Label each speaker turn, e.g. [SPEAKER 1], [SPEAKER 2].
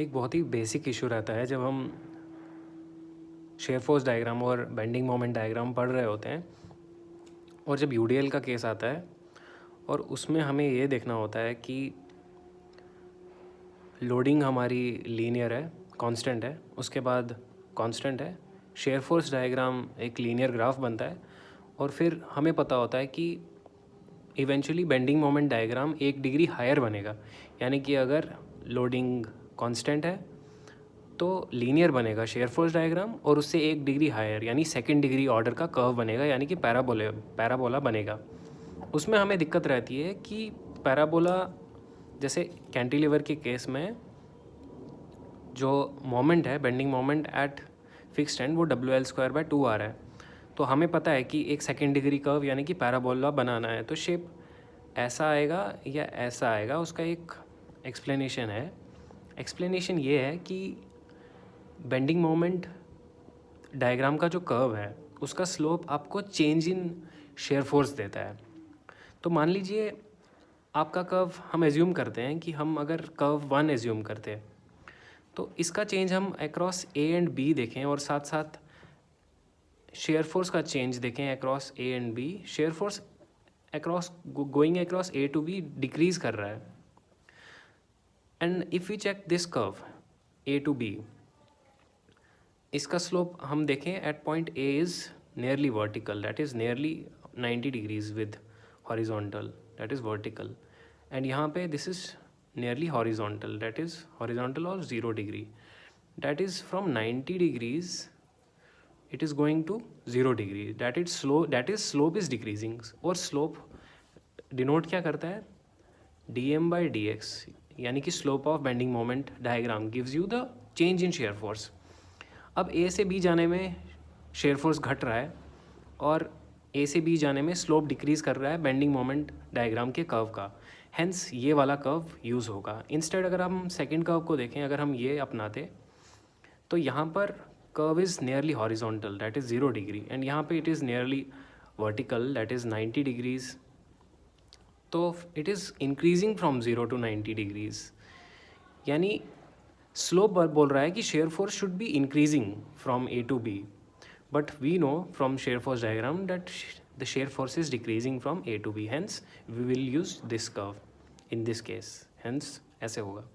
[SPEAKER 1] एक बहुत ही basic issue रहता है जब हम शेयर फोर्स डायग्राम और बेंडिंग मोमेंट डायग्राम पढ़ रहे होते हैं और जब यूडीएल का केस आता है और उसमें हमें ये देखना होता है कि लोडिंग हमारी लीनियर है, कांस्टेंट है, उसके बाद कांस्टेंट है, शेयर फोर्स डायग्राम एक लीनियर ग्राफ बनता है और फिर हमें पता होता है कि eventually bending moment diagram 1 degree higher बनेगा। यानी कि अगर लोडिंग कांस्टेंट है तो लीनियर बनेगा शेयर फोर्स डायग्राम और उससे 1 डिग्री हायर यानी सेकंड डिग्री ऑर्डर का कर्व बनेगा, यानी कि पैराबोला बनेगा। उसमें हमें दिक्कत रहती है कि पैराबोला जैसे कैंटिलीवर के केस में जो मोमेंट है, bending moment at fixed and, वो WL²/2 आ रहा है। तो हमें पता है कि एक सेकंड डिग्री कर्व यानी कि पैराबोला बनाना है तो शेप ऐसा आएगा या ऐसा आएगा। उसका एक एक्सप्लेनेशन है। एक्सप्लेनेशन ये है कि बेंडिंग मोमेंट डायग्राम का जो कर्व है उसका स्लोप आपको चेंज इन शेयर फोर्स देता है। तो मान लीजिए आपका कर्व, हम एज्यूम करते हैं कि हम अगर कर्व 1 एज्यूम करते हैं तो इसका चेंज हम अक्रॉस ए एंड बी देखें और साथ साथ शेयर फोर्स का चेंज देखें across A and B. Shear force across going across A to B decrease कर रहा है। And if we check this curve A to B, इसका स्लोप हम देखें at point A is nearly vertical, that is nearly 90 degrees with horizontal, that is vertical. And यहाँ पे this is nearly horizontal, that is horizontal और 0 degree, that is from 90 degrees it is going to 0 degree, that is slope is decreasing। और slope denote क्या करता है, dm/dx, यानी कि slope of bending moment diagram gives you the change in shear force. अब ए से B जाने में शेयर फोर्स घट रहा है और ए से बी जाने में स्लोप डिक्रीज कर रहा है बेंडिंग मोमेंट डायग्राम के कर्व का, हेंस ये वाला कर्व यूज़ होगा। इंस्टेड अगर हम सेकेंड कर्व को देखें, अगर हम ये अपनाते तो यहाँ पर curve is nearly horizontal, that is 0 degree, and यहाँ पे it is nearly vertical, that is 90 degrees। तो it is increasing from 0 to 90 degrees, यानी स्लोप बोल रहा है कि shear force should be increasing from A to B, but we know from shear force diagram that the shear force is decreasing from A to B, hence we will use this curve in this case, hence ऐसे होगा।